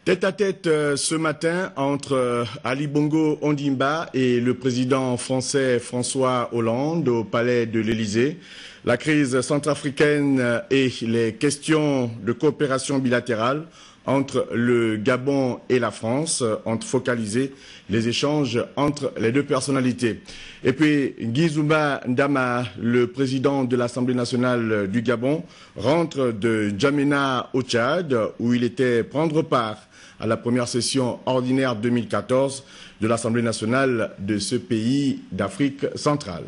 Tête-à-tête ce matin entre Ali Bongo Ondimba et le président français François Hollande au palais de l'Élysée. La crise centrafricaine et les questions de coopération bilatérale entre le Gabon et la France ont focalisé les échanges entre les deux personnalités. Et puis, Guy Zumba Ndama, le président de l'Assemblée nationale du Gabon, rentre de N'Djamena au Tchad, où il était prendre part à la première session ordinaire 2014 de l'Assemblée nationale de ce pays d'Afrique centrale.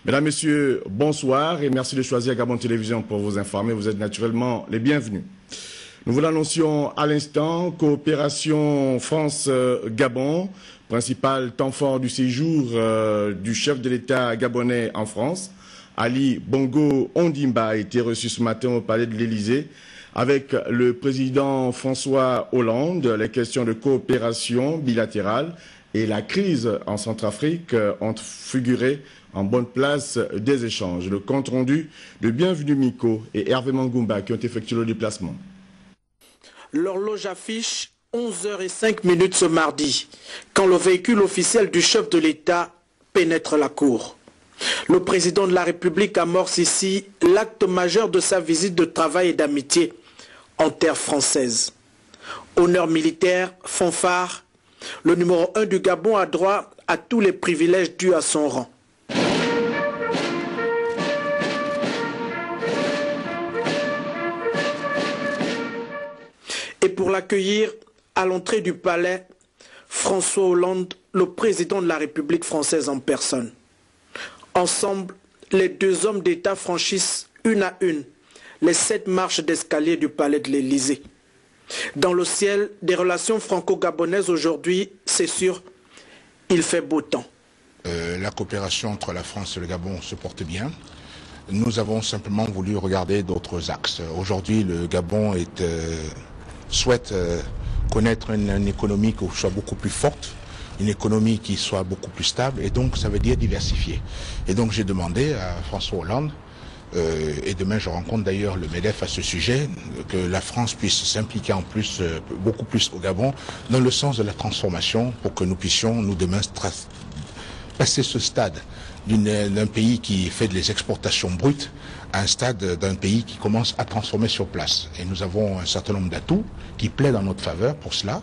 Mesdames, Messieurs, bonsoir et merci de choisir Gabon Télévision pour vous informer. Vous êtes naturellement les bienvenus. Nous vous l'annoncions à l'instant, coopération France-Gabon, principal temps fort du séjour du chef de l'État gabonais en France. Ali Bongo Ondimba a été reçu ce matin au palais de l'Élysée avec le président François Hollande. Les questions de coopération bilatérale et la crise en Centrafrique ont figuré en bonne place des échanges. Le compte rendu de Bienvenue Miko et Hervé Mangumba qui ont effectué le déplacement. L'horloge affiche 11h05 ce mardi, quand le véhicule officiel du chef de l'État pénètre la cour. Le président de la République amorce ici l'acte majeur de sa visite de travail et d'amitié en terre française. Honneur militaire, fanfare, le numéro 1 du Gabon a droit à tous les privilèges dus à son rang. Et pour l'accueillir à l'entrée du palais, François Hollande, le président de la République française en personne. Ensemble, les deux hommes d'État franchissent une à une les 7 marches d'escalier du palais de l'Élysée. Dans le ciel des relations franco-gabonaises aujourd'hui, c'est sûr, il fait beau temps. La coopération entre la France et le Gabon se porte bien. Nous avons simplement voulu regarder d'autres axes. Aujourd'hui, le Gabon souhaite connaître une économie qui soit beaucoup plus forte, une économie qui soit beaucoup plus stable, et donc ça veut dire diversifier. Et donc j'ai demandé à François Hollande, et demain je rencontre d'ailleurs le MEDEF à ce sujet, que la France puisse s'impliquer en plus, beaucoup plus au Gabon, dans le sens de la transformation, pour que nous puissions, nous demain, passer ce stade d'un pays qui fait des exportations brutes à un stade d'un pays qui commence à transformer sur place. Et nous avons un certain nombre d'atouts qui plaident en notre faveur pour cela.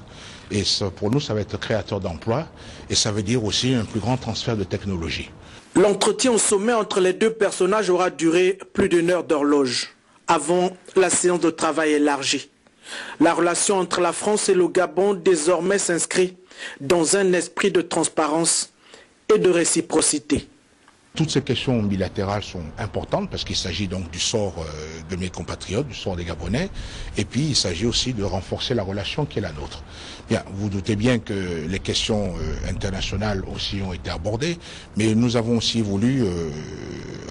Et ça, pour nous, ça va être créateur d'emplois et ça veut dire aussi un plus grand transfert de technologie. L'entretien au sommet entre les deux personnages aura duré plus d'une heure d'horloge avant la séance de travail élargie. La relation entre la France et le Gabon désormais s'inscrit dans un esprit de transparence et de réciprocité. Toutes ces questions bilatérales sont importantes parce qu'il s'agit donc du sort de mes compatriotes, du sort des Gabonais, et puis il s'agit aussi de renforcer la relation qui est la nôtre. Bien, vous doutez bien que les questions internationales aussi ont été abordées, mais nous avons aussi voulu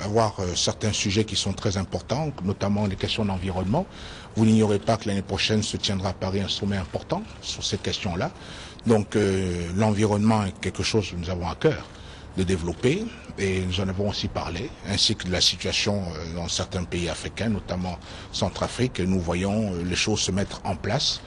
avoir certains sujets qui sont très importants, notamment les questions d'environnement. Vous n'ignorez pas que l'année prochaine se tiendra à Paris un sommet important sur ces questions-là. Donc l'environnement est quelque chose que nous avons à cœur de développer, et nous en avons aussi parlé, ainsi que de la situation dans certains pays africains, notamment Centrafrique, et nous voyons les choses se mettre en place.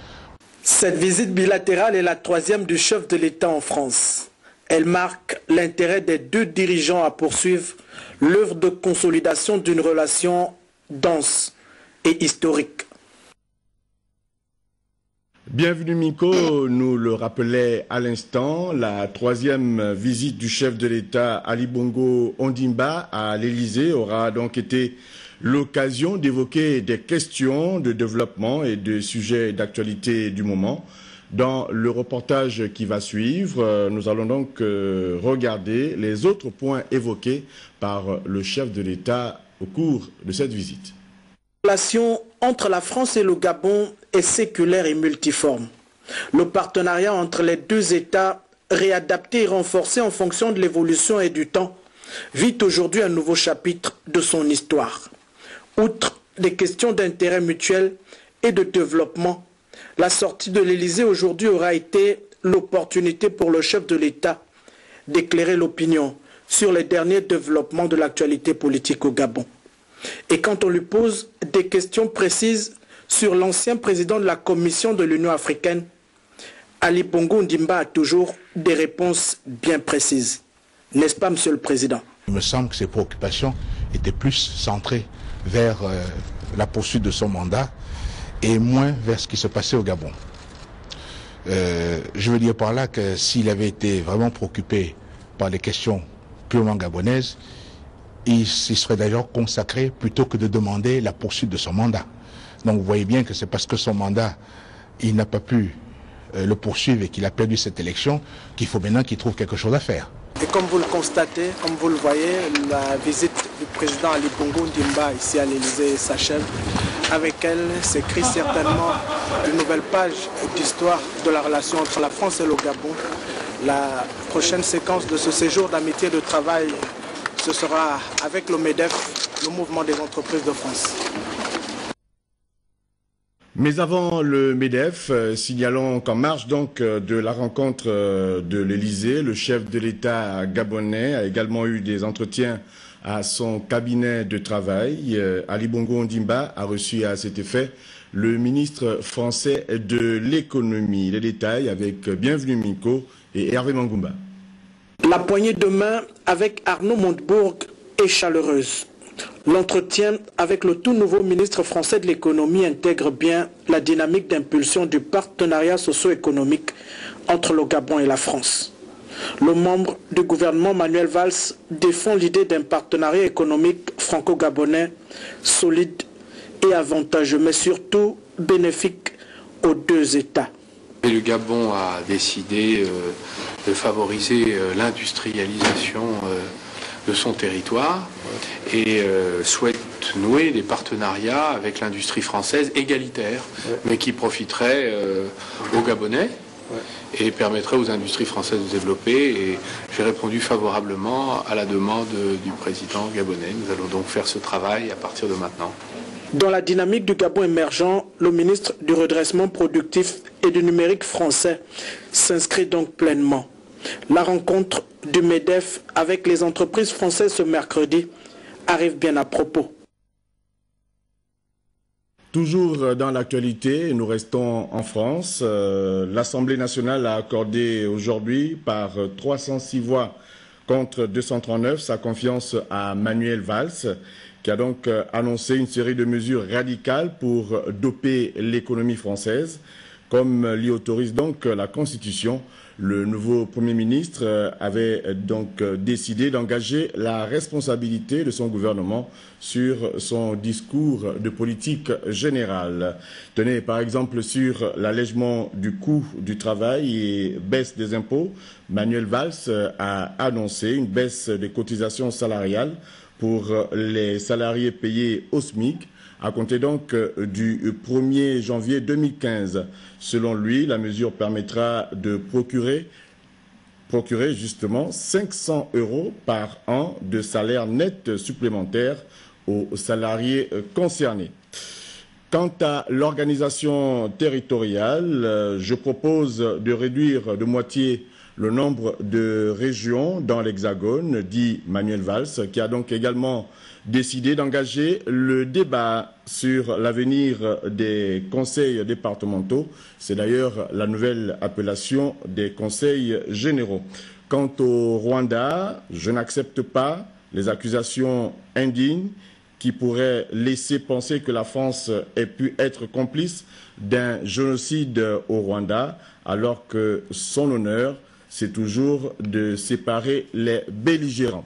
Cette visite bilatérale est la 3e du chef de l'État en France. Elle marque l'intérêt des deux dirigeants à poursuivre l'œuvre de consolidation d'une relation dense et historique. Bienvenue Miko, nous le rappelait à l'instant, la 3e visite du chef de l'État Ali Bongo Ondimba à l'Élysée aura donc été l'occasion d'évoquer des questions de développement et de sujets d'actualité du moment. Dans le reportage qui va suivre, nous allons donc regarder les autres points évoqués par le chef de l'État au cours de cette visite. La relation entre la France et le Gabon est séculaire et multiforme. Le partenariat entre les deux États, réadapté et renforcé en fonction de l'évolution et du temps, vit aujourd'hui un nouveau chapitre de son histoire. Outre des questions d'intérêt mutuel et de développement, la sortie de l'Élysée aujourd'hui aura été l'opportunité pour le chef de l'État d'éclairer l'opinion sur les derniers développements de l'actualité politique au Gabon. Et quand on lui pose des questions précises sur l'ancien président de la Commission de l'Union africaine, Ali Bongo Ondimba a toujours des réponses bien précises. N'est-ce pas, Monsieur le Président? Il me semble que ses préoccupations étaient plus centrées vers la poursuite de son mandat et moins vers ce qui se passait au Gabon. Je veux dire par là que s'il avait été vraiment préoccupé par les questions purement gabonaises, il s'y serait d'ailleurs consacré plutôt que de demander la poursuite de son mandat. Donc vous voyez bien que c'est parce que son mandat, il n'a pas pu le poursuivre et qu'il a perdu cette élection qu'il faut maintenant qu'il trouve quelque chose à faire. Et comme vous le constatez, comme vous le voyez, la visite du président Ali Bongo Ondimba ici à l'Élysée s'achève. Avec elle s'écrit certainement une nouvelle page d'histoire de la relation entre la France et le Gabon. La prochaine séquence de ce séjour d'amitié et de travail, ce sera avec le MEDEF, le mouvement des entreprises de France. Mais avant le MEDEF, signalons qu'en marge donc de la rencontre de l'Élysée, le chef de l'État gabonais a également eu des entretiens à son cabinet de travail. Ali Bongo Ondimba a reçu à cet effet le ministre français de l'économie. Les détails avec Bienvenue Minko et Hervé Mangumba. La poignée de main avec Arnaud Montebourg est chaleureuse. L'entretien avec le tout nouveau ministre français de l'économie intègre bien la dynamique d'impulsion du partenariat socio-économique entre le Gabon et la France. Le membre du gouvernement Manuel Valls défend l'idée d'un partenariat économique franco-gabonais solide et avantageux, mais surtout bénéfique aux deux États. Et le Gabon a décidé de favoriser l'industrialisation de son territoire et souhaite nouer des partenariats avec l'industrie française égalitaires, mais qui profiteraient aux Gabonais et permettrait aux industries françaises de se développer. Et j'ai répondu favorablement à la demande du président gabonais. Nous allons donc faire ce travail à partir de maintenant. Dans la dynamique du Gabon émergent, le ministre du redressement productif et du numérique français s'inscrit donc pleinement. La rencontre du MEDEF avec les entreprises françaises ce mercredi arrive bien à propos. Toujours dans l'actualité, nous restons en France. L'Assemblée nationale a accordé aujourd'hui par 306 voix contre 239 sa confiance à Manuel Valls, qui a donc annoncé une série de mesures radicales pour doper l'économie française, comme l'y autorise donc la Constitution. Le nouveau Premier ministre avait donc décidé d'engager la responsabilité de son gouvernement sur son discours de politique générale. Tenez, par exemple, sur l'allègement du coût du travail et baisse des impôts, Manuel Valls a annoncé une baisse des cotisations salariales pour les salariés payés au SMIC, à compter donc du 1er janvier 2015. Selon lui, la mesure permettra de procurer justement 500 € par an de salaire net supplémentaire aux salariés concernés. Quant à l'organisation territoriale, je propose de réduire de moitié le nombre de régions dans l'Hexagone, dit Manuel Valls, qui a donc également décidé d'engager le débat sur l'avenir des conseils départementaux. C'est d'ailleurs la nouvelle appellation des conseils généraux. Quant au Rwanda, je n'accepte pas les accusations indignes qui pourraient laisser penser que la France ait pu être complice d'un génocide au Rwanda, alors que son honneur, c'est toujours de séparer les belligérants.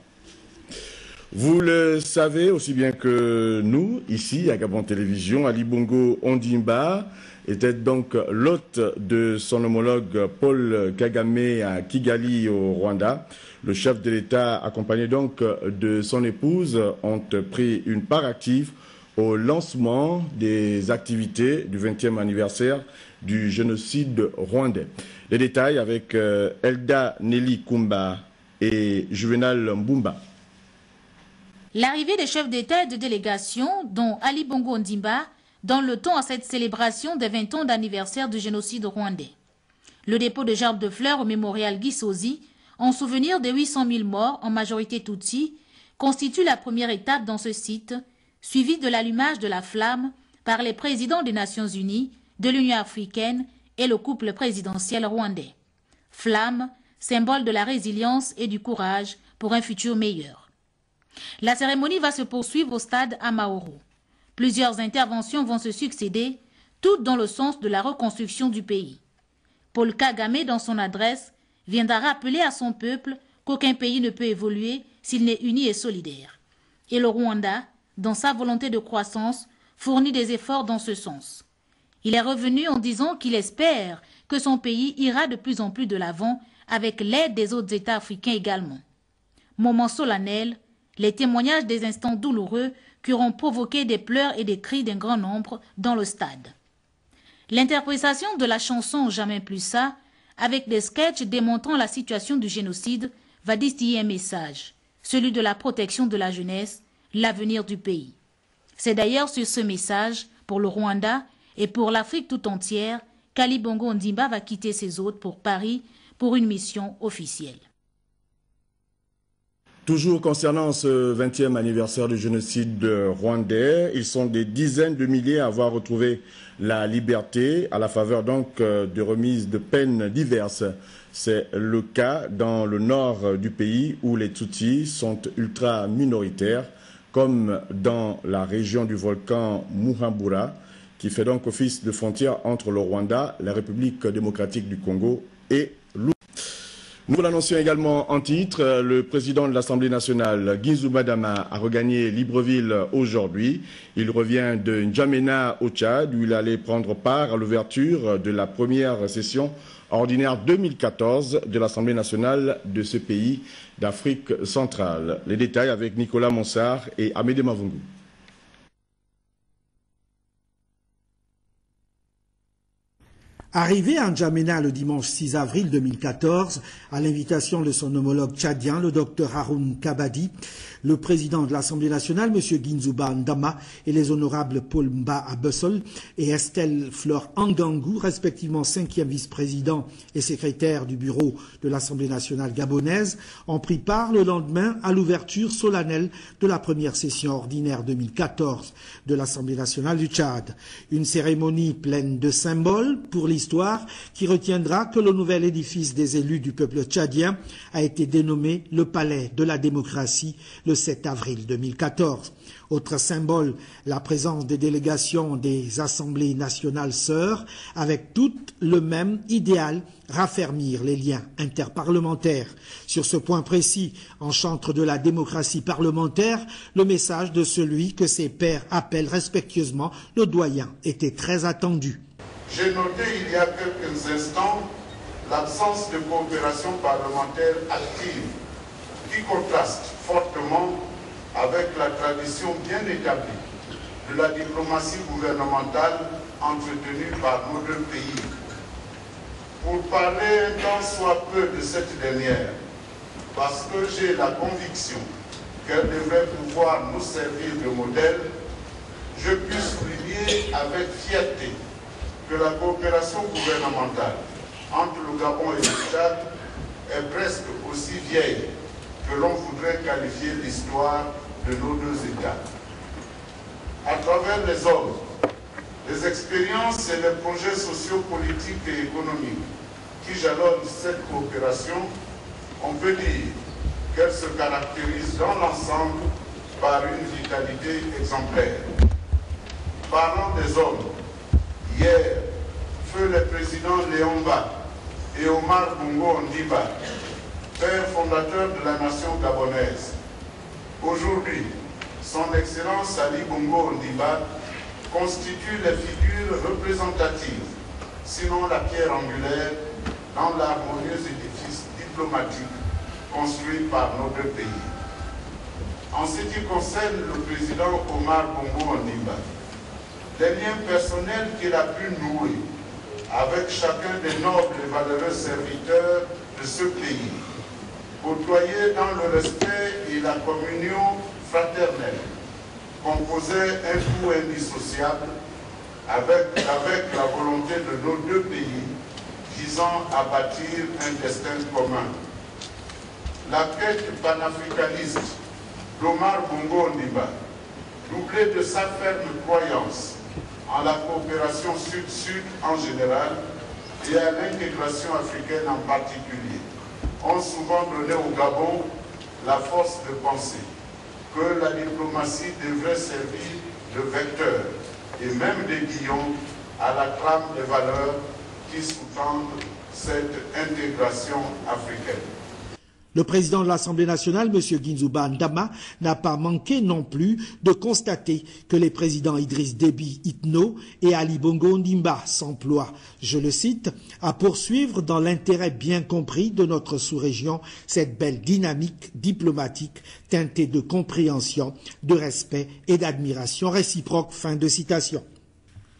Vous le savez aussi bien que nous, ici à Gabon Télévision, Ali Bongo Ondimba était donc l'hôte de son homologue Paul Kagame à Kigali au Rwanda. Le chef de l'État, accompagné donc de son épouse, ont pris une part active au lancement des activités du 20e anniversaire du génocide rwandais. Les détails avec Elda Nelly Kumba et Juvenal Mbumba. L'arrivée des chefs d'État et de délégation, dont Ali Bongo Ondimba, donne le ton à cette célébration des 20 ans d'anniversaire du génocide rwandais. Le dépôt de gerbes de fleurs au mémorial Gisozi, en souvenir des 800 000 morts, en majorité Tutsis, constitue la première étape dans ce site, suivie de l'allumage de la flamme par les présidents des Nations Unies, de l'Union africaine et le couple présidentiel rwandais. Flamme, symbole de la résilience et du courage pour un futur meilleur. La cérémonie va se poursuivre au stade Amahoro. Plusieurs interventions vont se succéder, toutes dans le sens de la reconstruction du pays. Paul Kagame, dans son adresse, viendra rappeler à son peuple qu'aucun pays ne peut évoluer s'il n'est uni et solidaire. Et le Rwanda, dans sa volonté de croissance, fournit des efforts dans ce sens. Il est revenu en disant qu'il espère que son pays ira de plus en plus de l'avant avec l'aide des autres États africains également. Moment solennel, les témoignages des instants douloureux qui auront provoqué des pleurs et des cris d'un grand nombre dans le stade. L'interprétation de la chanson Jamais plus ça, avec des sketchs démontrant la situation du génocide, va distiller un message, celui de la protection de la jeunesse, l'avenir du pays. C'est d'ailleurs sur ce message, pour le Rwanda et pour l'Afrique tout entière, qu'Ali Bongo Ondimba va quitter ses hôtes pour Paris pour une mission officielle. Toujours concernant ce 20e anniversaire du génocide rwandais, ils sont des dizaines de milliers à avoir retrouvé la liberté à la faveur donc de remises de peines diverses. C'est le cas dans le nord du pays où les Tutsis sont ultra minoritaires, comme dans la région du volcan Muhambura, qui fait donc office de frontière entre le Rwanda, la République démocratique du Congo et l'Ouganda. Nous vous l'annoncions également en titre, le président de l'Assemblée nationale, Guinzouba Dama, a regagné Libreville aujourd'hui. Il revient de N'Djamena au Tchad, où il allait prendre part à l'ouverture de la première session ordinaire 2014 de l'Assemblée nationale de ce pays d'Afrique centrale. Les détails avec Nicolas Monsard et Amédée Mavungu. Arrivé à N'Djamena le dimanche 6 avril 2014, à l'invitation de son homologue tchadien, le docteur Haroun Kabadi, le président de l'Assemblée nationale, M. Guinzouba Ndama, et les honorables Paul Mba Abessol et Estelle Fleur Angangou, respectivement 5e vice-président et secrétaire du bureau de l'Assemblée nationale gabonaise, ont pris part le lendemain à l'ouverture solennelle de la première session ordinaire 2014 de l'Assemblée nationale du Tchad. Une cérémonie pleine de symboles pour l'histoire qui retiendra que le nouvel édifice des élus du peuple tchadien a été dénommé le Palais de la démocratie le 7 avril 2014. Autre symbole, la présence des délégations des assemblées nationales sœurs avec toutes le même idéal, raffermir les liens interparlementaires. Sur ce point précis, en chantre de la démocratie parlementaire, le message de celui que ses pairs appellent respectueusement le doyen était très attendu. J'ai noté il y a quelques instants l'absence de coopération parlementaire active qui contraste fortement avec la tradition bien établie de la diplomatie gouvernementale entretenue par nos deux pays. Pour parler un tant soit peu de cette dernière, parce que j'ai la conviction qu'elle devrait pouvoir nous servir de modèle, je puis souligner avec fierté que la coopération gouvernementale entre le Gabon et le Tchad est presque aussi vieille que l'on voudrait qualifier l'histoire de nos deux États. À travers les hommes, les expériences et les projets sociopolitiques et économiques qui jalonnent cette coopération, on peut dire qu'elle se caractérise dans l'ensemble par une vitalité exemplaire. Parlant des hommes, hier, feu le président Léomba et Omar Bongo Ondimba, père fondateur de la nation gabonaise. Aujourd'hui, son Excellence Ali Bongo Ondimba constitue les figures représentatives, sinon la pierre angulaire, dans l'harmonieux édifice diplomatique construit par nos deux pays. En ce qui concerne le président Omar Bongo Ondimba, les liens personnels qu'il a pu nouer avec chacun des nobles et valeureux serviteurs de ce pays, côtoyés dans le respect et la communion fraternelle, composaient un tout indissociable avec la volonté de nos deux pays visant à bâtir un destin commun. La quête panafricaniste d'Omar Bongo Ondimba, doublée de sa ferme croyance en la coopération sud-sud en général, et à l'intégration africaine en particulier, ont souvent donné au Gabon la force de penser que la diplomatie devrait servir de vecteur et même d'aiguillon à la trame des valeurs qui sous-tendent cette intégration africaine. Le président de l'Assemblée nationale, M. Guinzouba Ndama, n'a pas manqué non plus de constater que les présidents Idriss Déby Itno et Ali Bongo Ondimba s'emploient, je le cite, à poursuivre dans l'intérêt bien compris de notre sous-région cette belle dynamique diplomatique teintée de compréhension, de respect et d'admiration réciproque. Fin de citation.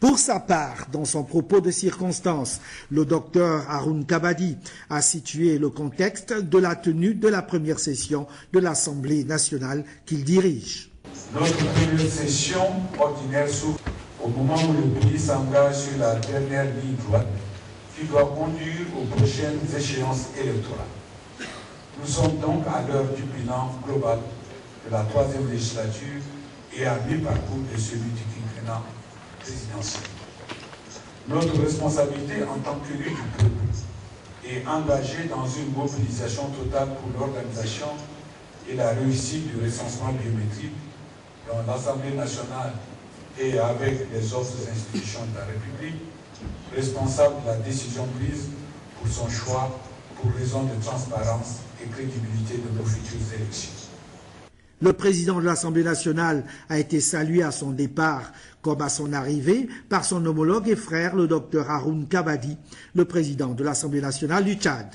Pour sa part, dans son propos de circonstance, le docteur Haroun Kabadi a situé le contexte de la tenue de la première session de l'Assemblée nationale qu'il dirige. Notre première session ordinaire s'ouvre au moment où le pays s'engage sur la dernière ligne droite qui doit conduire aux prochaines échéances électorales. Nous sommes donc à l'heure du bilan global de la 3e législature et à mi-parcours de celui du quinquennat présidentielle. Notre responsabilité en tant qu'élus du peuple est engagée dans une mobilisation totale pour l'organisation et la réussite du recensement biométrique dont l'Assemblée nationale est, avec les autres institutions de la République, responsable de la décision prise pour son choix pour raison de transparence et crédibilité de nos futures élections. Le président de l'Assemblée nationale a été salué à son départ comme à son arrivée par son homologue et frère, le docteur Haroun Kabadi, le président de l'Assemblée nationale du Tchad.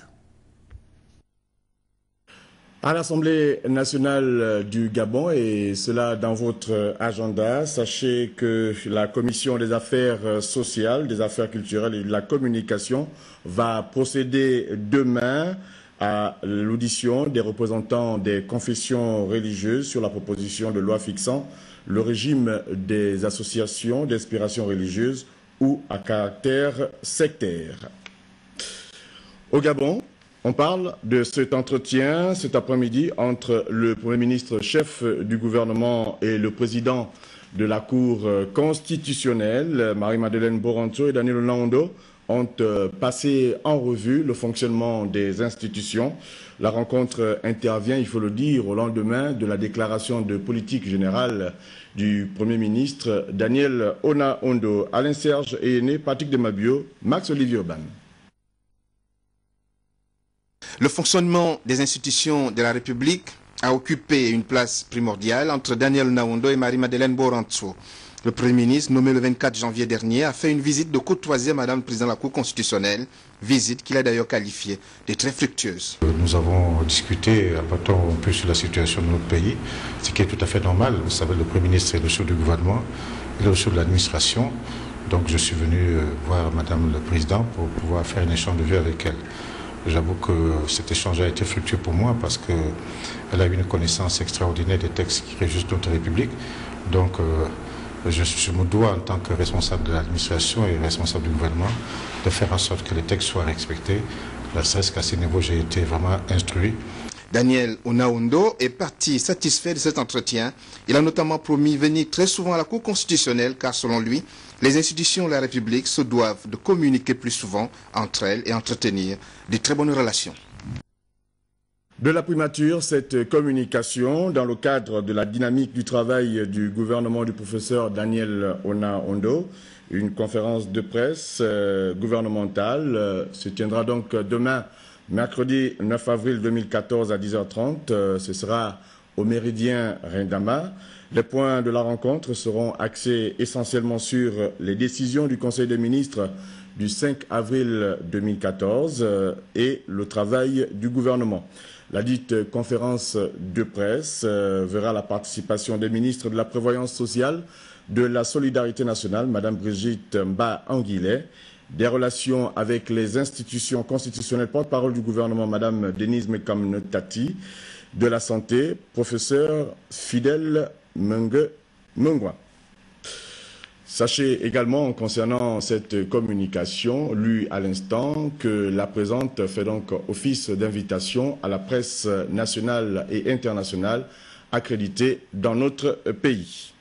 À l'Assemblée nationale du Gabon, et cela dans votre agenda, sachez que la Commission des affaires sociales, des affaires culturelles et de la communication va procéder demain à l'audition des représentants des confessions religieuses sur la proposition de loi fixant le régime des associations d'inspiration religieuse ou à caractère sectaire. Au Gabon, on parle de cet entretien cet après-midi entre le Premier ministre chef du gouvernement et le président de la Cour constitutionnelle, Marie-Madeleine Boranto et Daniel Onaondo, ont passé en revue le fonctionnement des institutions. La rencontre intervient, il faut le dire, au lendemain de la déclaration de politique générale du Premier ministre Daniel Onaondo. Alain Serge Eyene, Patrick Demabio, Max-Olivier Urban. Le fonctionnement des institutions de la République a occupé une place primordiale entre Daniel Onaondo et Marie-Madeleine Boranto. Le Premier ministre, nommé le 24 janvier dernier, a fait une visite de courtoisie à Madame le Président de la Cour constitutionnelle, visite qu'il a d'ailleurs qualifiée de très fructueuse. Nous avons discuté un peu sur la situation de notre pays, ce qui est tout à fait normal. Vous savez, le Premier ministre est le chef du gouvernement, il est le chef de l'administration. Donc je suis venu voir Madame le Président pour pouvoir faire un échange de vues avec elle. J'avoue que cet échange a été fructueux pour moi parce qu'elle a eu une connaissance extraordinaire des textes qui régissent notre République. Donc je me dois, en tant que responsable de l'administration et responsable du gouvernement, de faire en sorte que les textes soient respectés. Ne serait-ce qu'à ce niveau, j'ai été vraiment instruit. Daniel Onaondo est parti satisfait de cet entretien. Il a notamment promis venir très souvent à la Cour constitutionnelle car, selon lui, les institutions de la République se doivent de communiquer plus souvent entre elles et entretenir de très bonnes relations. De la primature, cette communication, dans le cadre de la dynamique du travail du gouvernement du professeur Daniel Onaondo, une conférence de presse gouvernementale se tiendra donc demain, mercredi 9 avril 2014 à 10h30. Ce sera au Méridien Rendama. Les points de la rencontre seront axés essentiellement sur les décisions du Conseil des ministres du 5 avril 2014 et le travail du gouvernement. La dite conférence de presse verra la participation des ministres de la Prévoyance sociale, de la Solidarité nationale, Mme Brigitte Mba Anguillet, des relations avec les institutions constitutionnelles, porte-parole du gouvernement, Mme Denise Mekamnotati, de la santé, professeur Fidèle Mungwa. Sachez également, concernant cette communication, lue à l'instant, que la présente fait donc office d'invitation à la presse nationale et internationale accréditée dans notre pays.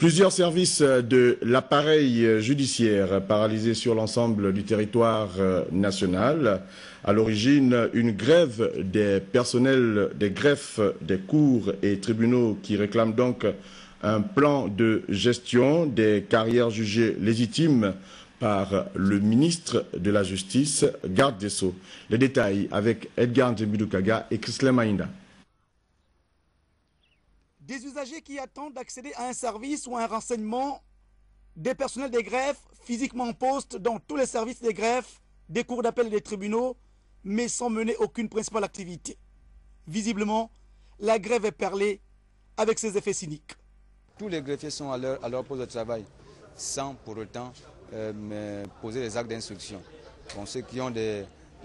Plusieurs services de l'appareil judiciaire paralysés sur l'ensemble du territoire national. À l'origine, une grève des personnels des greffes des cours et tribunaux qui réclament donc un plan de gestion des carrières jugées légitimes par le ministre de la Justice, garde des Sceaux. Les détails avec Edgar Ndjemidoukaga et Chrislem Maïnda. Des usagers qui attendent d'accéder à un service ou à un renseignement, des personnels des greffes physiquement en poste dans tous les services des greffes, des cours d'appel et des tribunaux, mais sans mener aucune principale activité. Visiblement, la grève est perlée avec ses effets cyniques. Tous les greffiers sont à leur poste de travail, sans pour autant poser des actes d'instruction. Bon, ceux qui ont des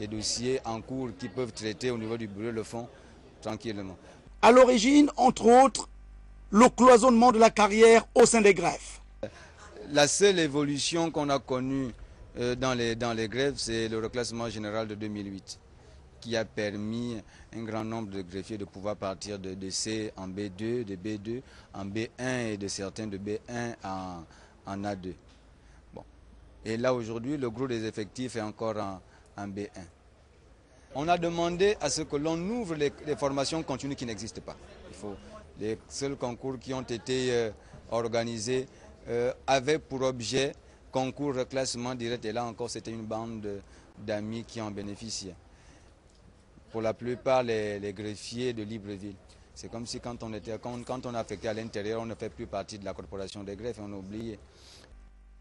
dossiers en cours qui peuvent traiter au niveau du bureau le font tranquillement. À l'origine, entre autres, le cloisonnement de la carrière au sein des greffes. La seule évolution qu'on a connue dans les greffes, c'est le reclassement général de 2008, qui a permis un grand nombre de greffiers de pouvoir partir de C en B2, de B2 en B1 et de certains de B1 en A2. Bon. Et là aujourd'hui, le gros des effectifs est encore en B1. On a demandé à ce que l'on ouvre les formations continues qui n'existent pas. Les seuls concours qui ont été organisés avaient pour objet concours reclassement direct. Et là encore, c'était une bande d'amis qui en bénéficiaient. Pour la plupart, les greffiers de Libreville. C'est comme si quand on est affecté à l'intérieur, on ne fait plus partie de la corporation des greffes et on a oublié.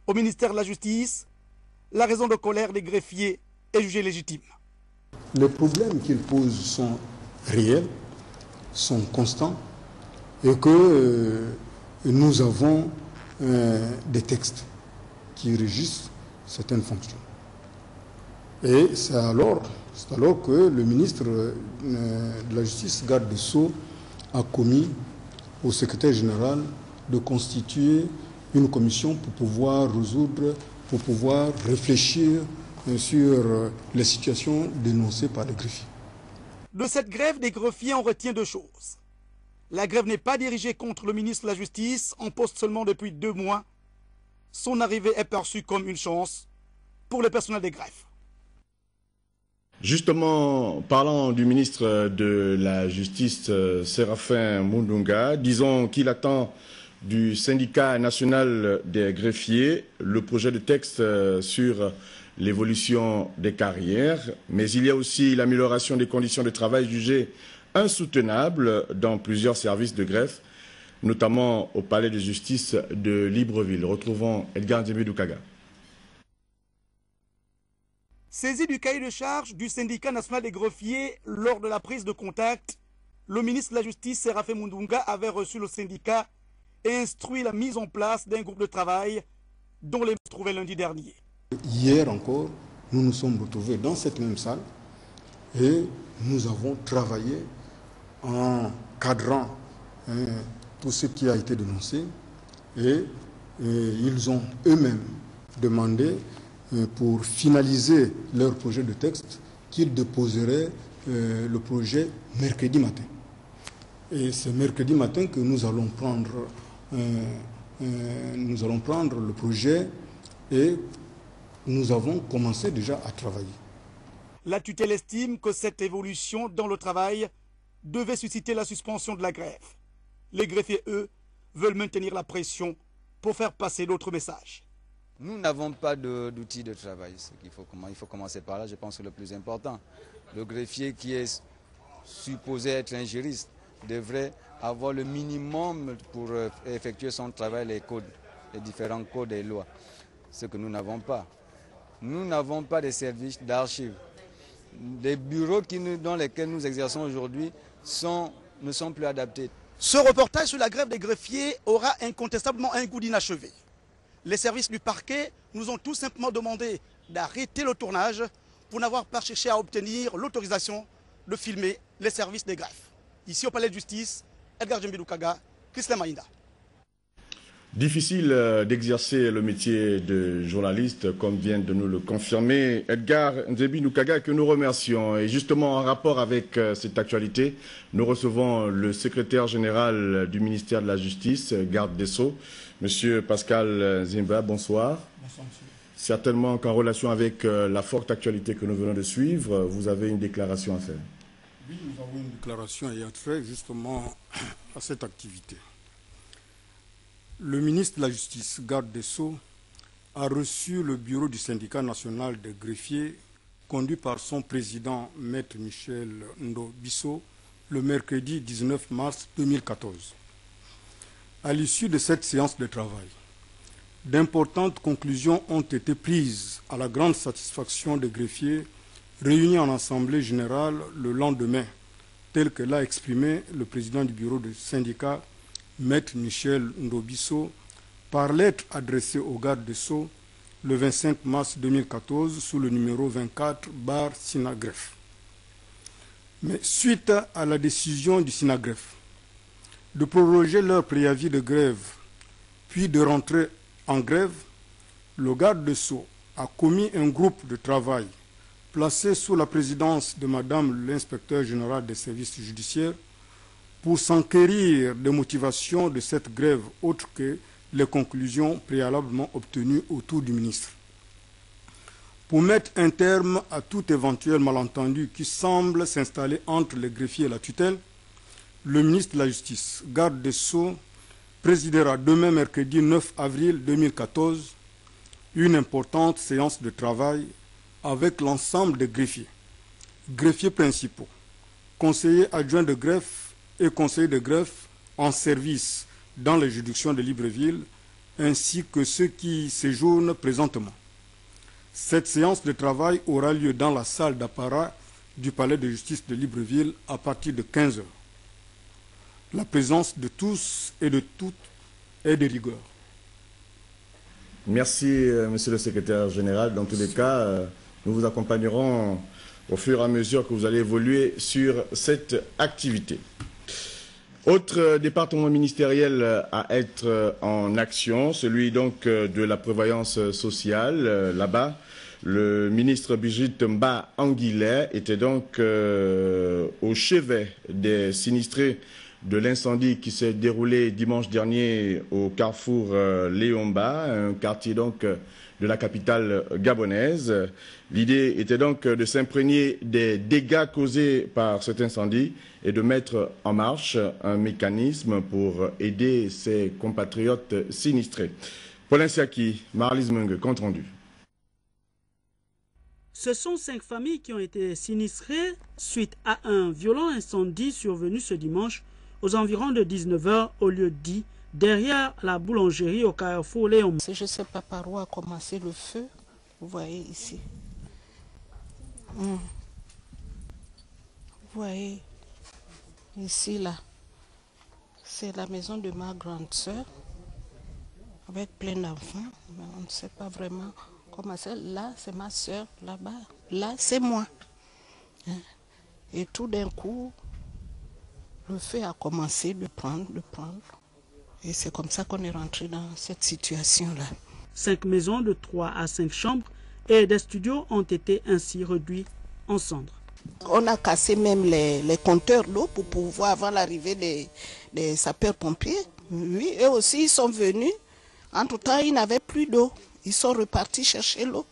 Au ministère de la Justice, la raison de colère des greffiers est jugée légitime. Les problèmes qu'ils posent sont réels, sont constants et que nous avons des textes qui régissent certaines fonctions. Et c'est alors que le ministre de la Justice, garde des Sceaux, a commis au secrétaire général de constituer une commission pour pouvoir résoudre, pour pouvoir réfléchir sur les situations dénoncées par les greffiers. De cette grève des greffiers, on retient deux choses. La grève n'est pas dirigée contre le ministre de la Justice, en poste seulement depuis 2 mois. Son arrivée est perçue comme une chance pour le personnel des greffes. Justement, parlant du ministre de la Justice, Séraphin Mundunga, disons qu'il attend du syndicat national des greffiers le projet de texte sur l'évolution des carrières, mais il y a aussi l'amélioration des conditions de travail jugées insoutenables dans plusieurs services de greffe, notamment au palais de justice de Libreville. Retrouvons Edgar Ndjemidoukaga. Saisi du cahier de charge du syndicat national des greffiers lors de la prise de contact, le ministre de la Justice, Séraphin Mundunga, avait reçu le syndicat et instruit la mise en place d'un groupe de travail dont les se trouvaient lundi dernier. Hier encore, nous nous sommes retrouvés dans cette même salle et nous avons travaillé en cadrant tout ce qui a été dénoncé et ils ont eux-mêmes demandé pour finaliser leur projet de texte qu'ils déposeraient le projet mercredi matin. Et c'est mercredi matin que nous allons prendre le projet et nous avons commencé déjà à travailler. La tutelle estime que cette évolution dans le travail devait susciter la suspension de la grève. Les greffiers, eux, veulent maintenir la pression pour faire passer d'autres messages. Nous n'avons pas d'outils de travail. Il faut commencer par là, je pense que le plus important. Le greffier qui est supposé être un juriste devrait avoir le minimum pour effectuer son travail, les codes, les différents codes et lois. Ce que nous n'avons pas. Nous n'avons pas de services d'archives. Les bureaux dans lesquels nous exerçons aujourd'hui ne sont plus adaptés. Ce reportage sur la grève des greffiers aura incontestablement un goût d'inachevé. Les services du parquet nous ont tout simplement demandé d'arrêter le tournage pour n'avoir pas cherché à obtenir l'autorisation de filmer les services des greffes. Ici au palais de justice, Edgar Ndjemidoukaga, Chrislem Maïnda. Difficile d'exercer le métier de journaliste, comme vient de nous le confirmer Edgar Nzebi-Nukaga, que nous remercions. Et justement, en rapport avec cette actualité, nous recevons le secrétaire général du ministère de la Justice, garde des Sceaux, Monsieur Pascal Zimba. Bonsoir. Bonsoir, monsieur. Certainement qu'en relation avec la forte actualité que nous venons de suivre, vous avez une déclaration à faire. Oui, nous avons une déclaration ayant trait justement à cette activité. Le ministre de la Justice, garde des Sceaux, a reçu le bureau du syndicat national des greffiers, conduit par son président, Maître Michel Ndobiso, le mercredi 19 mars 2014. À l'issue de cette séance de travail, d'importantes conclusions ont été prises à la grande satisfaction des greffiers réunis en assemblée générale le lendemain, tel que l'a exprimé le président du bureau du syndicat, Maître Michel Ndobiso, par lettre adressée au garde des Sceaux le 25 mars 2014 sous le numéro 24/Sinagref. Mais suite à la décision du Sinagref de proroger leur préavis de grève, puis de rentrer en grève, le garde des Sceaux a commis un groupe de travail placé sous la présidence de Madame l'inspecteur général des services judiciaires pour s'enquérir des motivations de cette grève autres que les conclusions préalablement obtenues autour du ministre. Pour mettre un terme à tout éventuel malentendu qui semble s'installer entre les greffiers et la tutelle, le ministre de la Justice, garde des Sceaux, présidera demain mercredi 9 avril 2014 une importante séance de travail avec l'ensemble des greffiers principaux, conseillers adjoints de greffe et conseillers de greffe en service dans les juridictions de Libreville, ainsi que ceux qui séjournent présentement. Cette séance de travail aura lieu dans la salle d'apparat du palais de justice de Libreville à partir de 15 h. La présence de tous et de toutes est de rigueur. Merci, monsieur le secrétaire général. Dans tous les cas, nous vous accompagnerons au fur et à mesure que vous allez évoluer sur cette activité. Autre département ministériel à être en action, celui donc de la prévoyance sociale. Là-bas, le ministre Brigitte Mba Anguillet était donc au chevet des sinistrés de l'incendie qui s'est déroulé dimanche dernier au carrefour Léomba, un quartier donc de la capitale gabonaise. L'idée était donc de s'imprégner des dégâts causés par cet incendie et de mettre en marche un mécanisme pour aider ses compatriotes sinistrés. Paulin Siaki, Marlise Mung, compte rendu. Ce sont 5 familles qui ont été sinistrées suite à un violent incendie survenu ce dimanche aux environs de 19 h au lieu dit derrière la boulangerie au carrefour Léon. Je ne sais pas par où a commencé le feu, vous voyez ici. Vous voyez ici là, c'est la maison de ma grande soeur avec plein d'enfants, mais on ne sait pas vraiment comment c'est. Là c'est ma soeur, là-bas, là c'est moi. Et tout d'un coup, le feu a commencé de prendre. Et c'est comme ça qu'on est rentré dans cette situation-là. 5 maisons de 3 à 5 chambres et des studios ont été ainsi réduits en cendres. On a cassé même les compteurs d'eau pour pouvoir, avant l'arrivée des sapeurs-pompiers. Oui, eux aussi, ils sont venus. Entre-temps, ils n'avaient plus d'eau. Ils sont repartis chercher l'eau.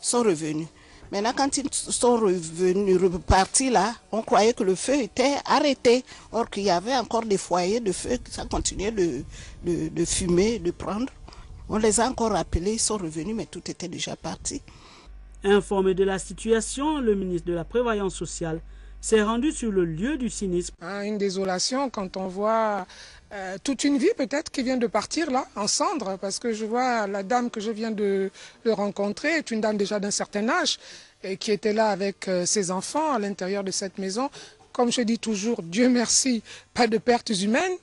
Ils sont revenus. Maintenant, quand ils sont repartis là, on croyait que le feu était arrêté. Or qu'il y avait encore des foyers de feu, ça continuait de fumer, de prendre. On les a encore appelés, ils sont revenus, mais tout était déjà parti. Informé de la situation, le ministre de la Prévoyance sociale s'est rendu sur le lieu du sinistre. Une désolation quand on voit toute une vie peut-être qui vient de partir là, en cendres, parce que je vois la dame que je viens de rencontrer, est une dame déjà d'un certain âge, et qui était là avec ses enfants à l'intérieur de cette maison. Comme je dis toujours, Dieu merci, pas de pertes humaines,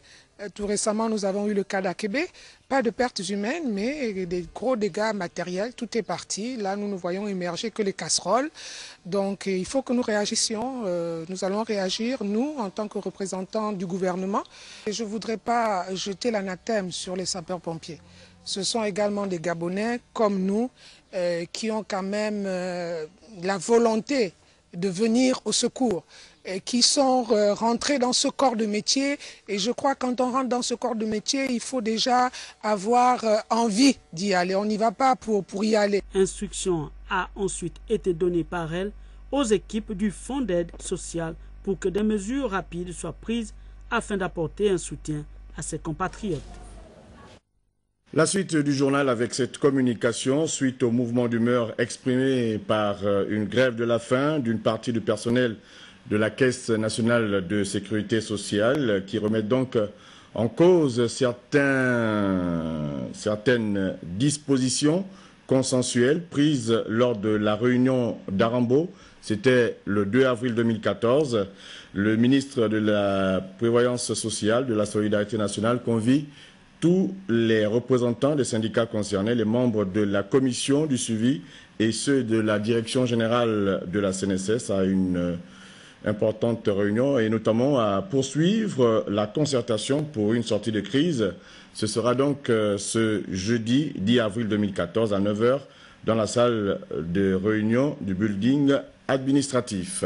Tout récemment, nous avons eu le cas d'Akébé. Pas de pertes humaines, mais des gros dégâts matériels. Tout est parti. Là, nous ne voyons émerger que les casseroles. Donc, il faut que nous réagissions. Nous allons réagir, nous, en tant que représentants du gouvernement. Et je ne voudrais pas jeter l'anathème sur les sapeurs-pompiers. Ce sont également des Gabonais, comme nous, qui ont quand même la volonté de venir au secours, qui sont rentrés dans ce corps de métier. Et je crois que quand on rentre dans ce corps de métier, il faut déjà avoir envie d'y aller. On n'y va pas pour y aller. Instruction a ensuite été donnée par elle aux équipes du Fonds d'aide sociale pour que des mesures rapides soient prises afin d'apporter un soutien à ses compatriotes. La suite du journal avec cette communication suite au mouvement d'humeur exprimé par une grève de la faim d'une partie du personnel de la Caisse nationale de sécurité sociale qui remet donc en cause certaines dispositions consensuelles prises lors de la réunion d'Arambo. C'était le 2 avril 2014. Le ministre de la Prévoyance sociale, de la Solidarité nationale convie tous les représentants des syndicats concernés, les membres de la commission du suivi et ceux de la direction générale de la CNSS à une importante réunion et notamment à poursuivre la concertation pour une sortie de crise. Ce sera donc ce jeudi 10 avril 2014 à 9 h dans la salle de réunion du building administratif.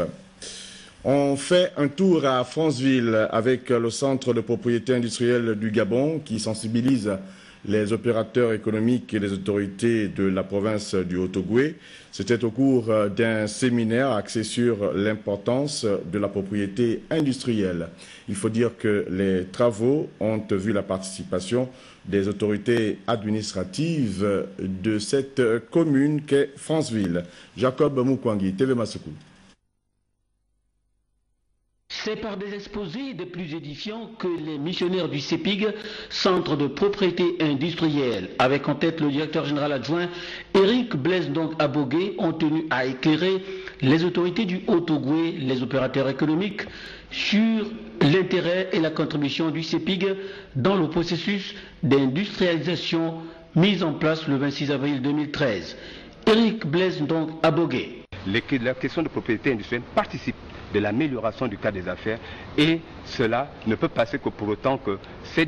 On fait un tour à Franceville avec le centre de propriété industrielle du Gabon qui sensibilise les opérateurs économiques et les autorités de la province du Haut-Ogooué. C'était au cours d'un séminaire axé sur l'importance de la propriété industrielle. Il faut dire que les travaux ont vu la participation des autorités administratives de cette commune qu'est Franceville. Jacob Moukwangi, TV Masoukou. C'est par des exposés des plus édifiants que les missionnaires du CEPIG, Centre de propriété industrielle, avec en tête le directeur général adjoint Eric Blaise Abogué, ont tenu à éclairer les autorités du Haut-Ogooué, les opérateurs économiques, sur l'intérêt et la contribution du CEPIG dans le processus d'industrialisation mis en place le 26 avril 2013. Eric Blaise Abogué. La question de propriété industrielle participe de l'amélioration du cadre des affaires et cela ne peut passer que pour autant que ces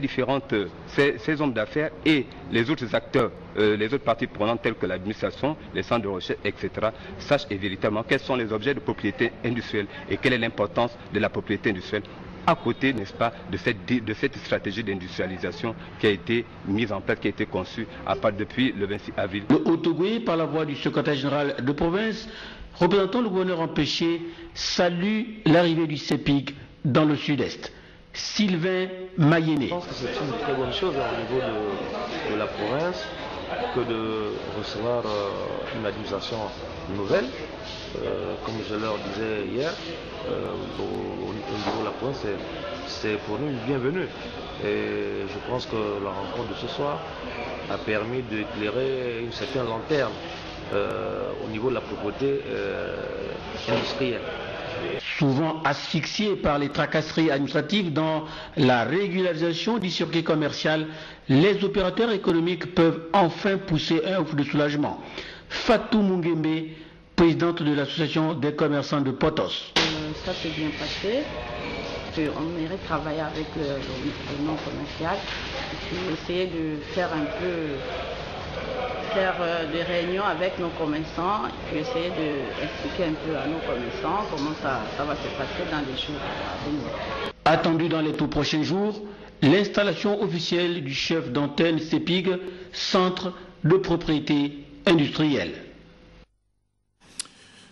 hommes d'affaires et les autres acteurs, les autres parties prenantes telles que l'administration, les centres de recherche, etc. sachent véritablement quels sont les objets de propriété industrielle et quelle est l'importance de la propriété industrielle à côté, n'est-ce pas, de cette stratégie d'industrialisation qui a été mise en place, qui a été conçue depuis le 26 avril. Le Haut-Ogooué, par la voix du secrétaire général de province, représentant le gouverneur empêché, salue l'arrivée du CEPIG dans le sud-est. Sylvain Mayéné. Je pense que c'est une très bonne chose au niveau de la province que de recevoir une administration nouvelle. Comme je leur disais hier, au niveau de la province, c'est pour nous une bienvenue. Et je pense que la rencontre de ce soir a permis d'éclairer une certaine lanterne au niveau de la propriété industrielle. Souvent asphyxiés par les tracasseries administratives dans la régularisation du circuit commercial, les opérateurs économiques peuvent enfin pousser un ouf de soulagement. Fatou Mungembe, présidente de l'association des commerçants de Potos. Ça s'est bien passé. On irait travailler avec le non commercial et puis essayer de faire des réunions avec nos commerçants et puis essayer d'expliquer un peu à nos commerçants comment ça va se passer dans les jours à venir. Attendu dans les tout prochains jours, l'installation officielle du chef d'antenne CEPIG, Centre de propriété industrielle.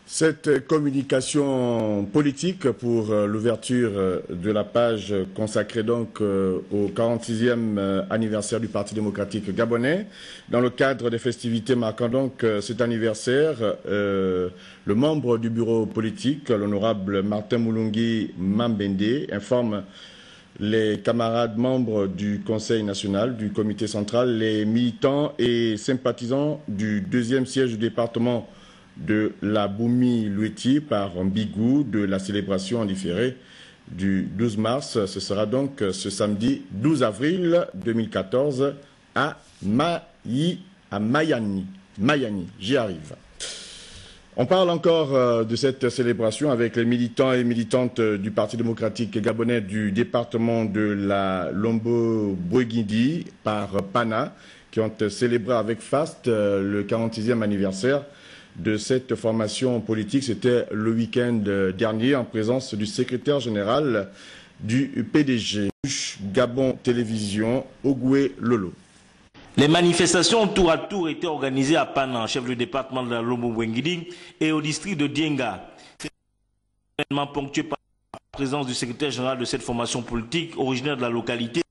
Cette communication politique pour l'ouverture de la page consacrée donc au 46e anniversaire du Parti démocratique gabonais. Dans le cadre des festivités marquant donc cet anniversaire, le membre du bureau politique, l'honorable Martin Moulungi Mambende, informe les camarades membres du Conseil national, du comité central, les militants et sympathisants du 2e siège du département de la Boumi-Lueti par Mbigou de la célébration en différé du 12 mars. Ce sera donc ce samedi 12 avril 2014 à Mayani, j'y arrive. On parle encore de cette célébration avec les militants et militantes du Parti démocratique gabonais du département de la Lombo-Bouengidi par Pana, qui ont célébré avec faste le 46e anniversaire de cette formation politique. C'était le week-end dernier en présence du secrétaire général du PDG, Gabon Télévision, Ogoué Lolo. Les manifestations tour à tour étaient organisées à Pana, chef du département de la Lombo-Bouengidi, et au district de Dienga. C'est événement ponctué par la présence du secrétaire général de cette formation politique, originaire de la localité.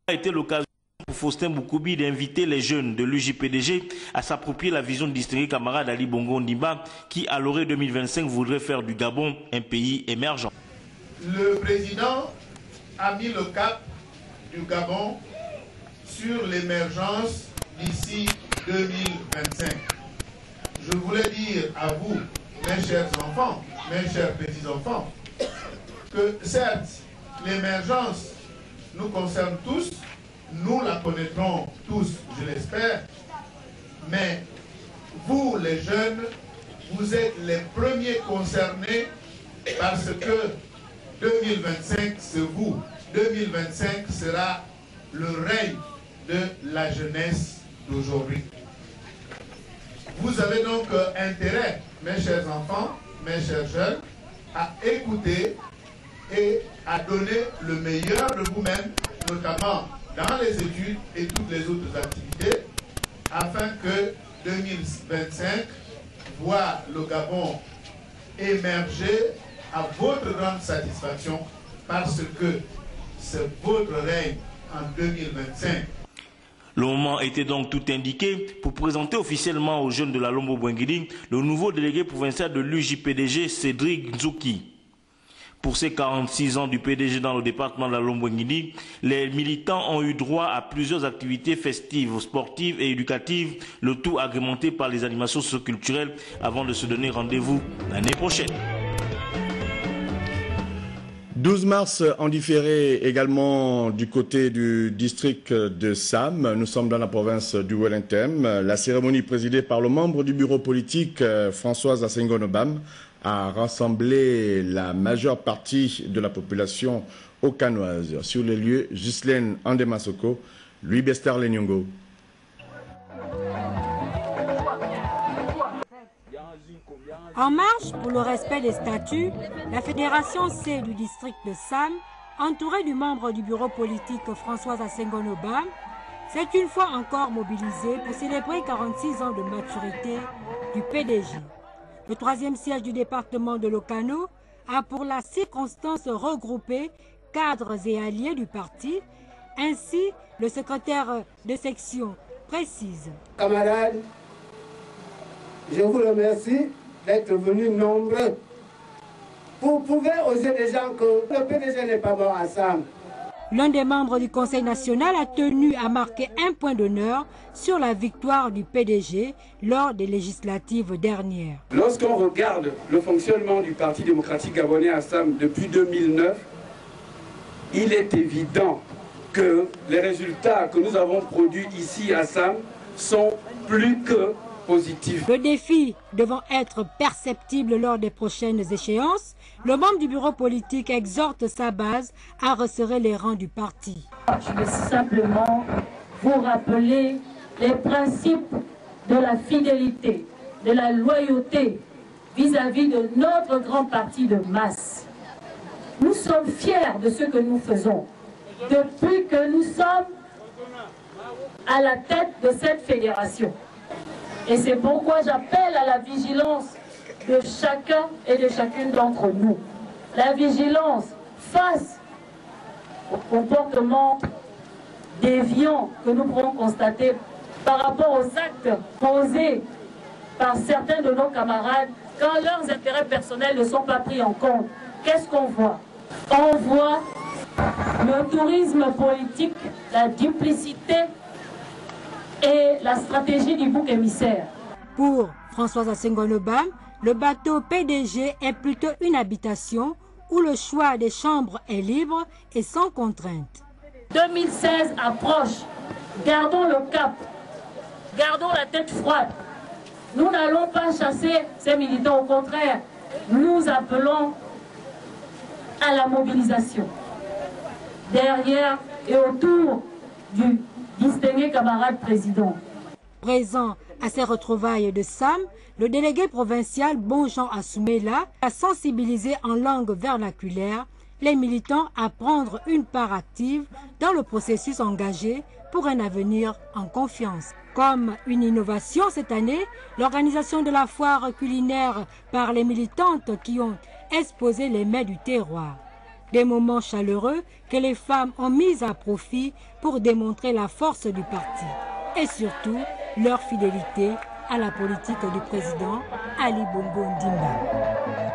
Ça a été l'occasion pour Faustin Boukoubi d'inviter les jeunes de l'UJPDG à s'approprier la vision du distingué camarade Ali Bongo Ondimba, qui, à l'horizon 2025, voudrait faire du Gabon un pays émergent. Le président a mis le cap du Gabon sur l'émergence d'ici 2025. Je voulais dire à vous, mes chers enfants, mes chers petits-enfants, que certes, l'émergence nous concerne tous, nous la connaîtrons tous, je l'espère, mais vous, les jeunes, vous êtes les premiers concernés parce que 2025, c'est vous. 2025 sera le règne de la jeunesse d'aujourd'hui. Vous avez donc intérêt, mes chers enfants, mes chers jeunes, à écouter et à donner le meilleur de vous-même, notamment dans les études et toutes les autres activités, afin que 2025 voit le Gabon émerger à votre grande satisfaction, parce que c'est votre règne en 2025. Le moment était donc tout indiqué pour présenter officiellement aux jeunes de la Lombo-Bouengidi le nouveau délégué provincial de l'UJPDG, Cédric Nzouki. Pour ces 46 ans du PDG dans le département de la Lombo-Bouengidi, les militants ont eu droit à plusieurs activités festives, sportives et éducatives, le tout agrémenté par les animations socioculturelles avant de se donner rendez-vous l'année prochaine. 12 mars en différé également du côté du district de Sam. Nous sommes dans la province du Wellington. La cérémonie présidée par le membre du bureau politique, Françoise Asengonobam, a rassemblé la majeure partie de la population okanoise. Sur les lieux, Ghislaine Andemasoko, Louis Bestar Lenyongo. En marche pour le respect des statuts, la Fédération C du district de Sam, entourée du membre du bureau politique Françoise Asengonobam, s'est une fois encore mobilisée pour célébrer 46 ans de maturité du PDG. Le troisième siège du département de l'Okano a pour la circonstance regroupé cadres et alliés du parti. Ainsi, le secrétaire de section précise. Camarades, je vous remercie d'être venus nombreux. Vous pouvez oser les gens que le PDG n'est pas mort ensemble. L'un des membres du Conseil national a tenu à marquer un point d'honneur sur la victoire du PDG lors des législatives dernières. Lorsqu'on regarde le fonctionnement du Parti démocratique gabonais à Sam depuis 2009, il est évident que les résultats que nous avons produits ici à Sam sont plus que positifs. Le défi devant être perceptible lors des prochaines échéances, le membre du bureau politique exhorte sa base à resserrer les rangs du parti. Je veux simplement vous rappeler les principes de la fidélité, de la loyauté vis-à-vis de notre grand parti de masse. Nous sommes fiers de ce que nous faisons depuis que nous sommes à la tête de cette fédération. Et c'est pourquoi j'appelle à la vigilance de chacun et de chacune d'entre nous. La vigilance face au comportement déviant que nous pourrons constater par rapport aux actes posés par certains de nos camarades quand leurs intérêts personnels ne sont pas pris en compte. Qu'est-ce qu'on voit? On voit le tourisme politique, la duplicité et la stratégie du bouc émissaire. Pour Françoise Asengonobam, le bateau PDG est plutôt une habitation où le choix des chambres est libre et sans contrainte. 2016 approche. Gardons le cap. Gardons la tête froide. Nous n'allons pas chasser ces militants. Au contraire, nous appelons à la mobilisation. Derrière et autour du distingué camarade président. Présent à ces retrouvailles de Sam, le délégué provincial Bonjean Assoumela a sensibilisé en langue vernaculaire les militants à prendre une part active dans le processus engagé pour un avenir en confiance. Comme une innovation cette année, l'organisation de la foire culinaire par les militantes qui ont exposé les mets du terroir. Des moments chaleureux que les femmes ont mis à profit pour démontrer la force du parti et surtout leur fidélité à la politique du président Ali Bongo Ondimba.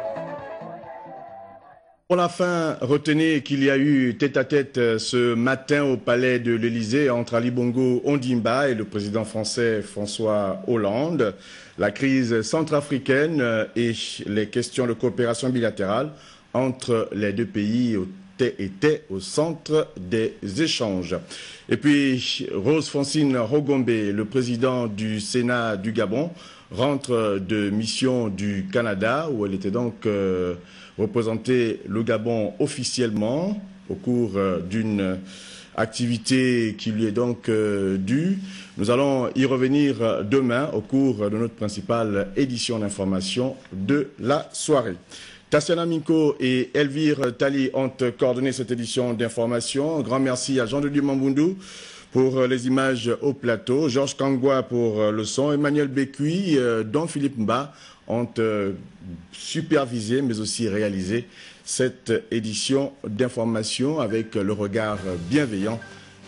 Pour la fin, retenez qu'il y a eu tête-à-tête ce matin au palais de l'Élysée entre Ali Bongo Ondimba et le président français François Hollande. La crise centrafricaine et les questions de coopération bilatérale entre les deux pays étaient au centre des échanges. Et puis, Rose Francine Rogombe, le président du Sénat du Gabon, rentre de mission du Canada, où elle était donc représenter le Gabon officiellement au cours d'une activité qui lui est donc due. Nous allons y revenir demain au cours de notre principale édition d'information de la soirée. Tassiana Minko et Elvire Tali ont coordonné cette édition d'information. Un grand merci à Jean-de-Dieu Mambundu pour les images au plateau, Georges Kangwa pour le son, Emmanuel Bécuy, Don Philippe Mba ont supervisé mais aussi réalisé cette édition d'information avec le regard bienveillant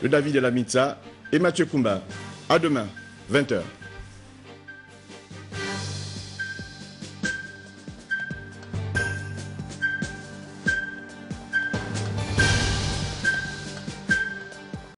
de David Elamitsa et Mathieu Koumba. À demain, 20h.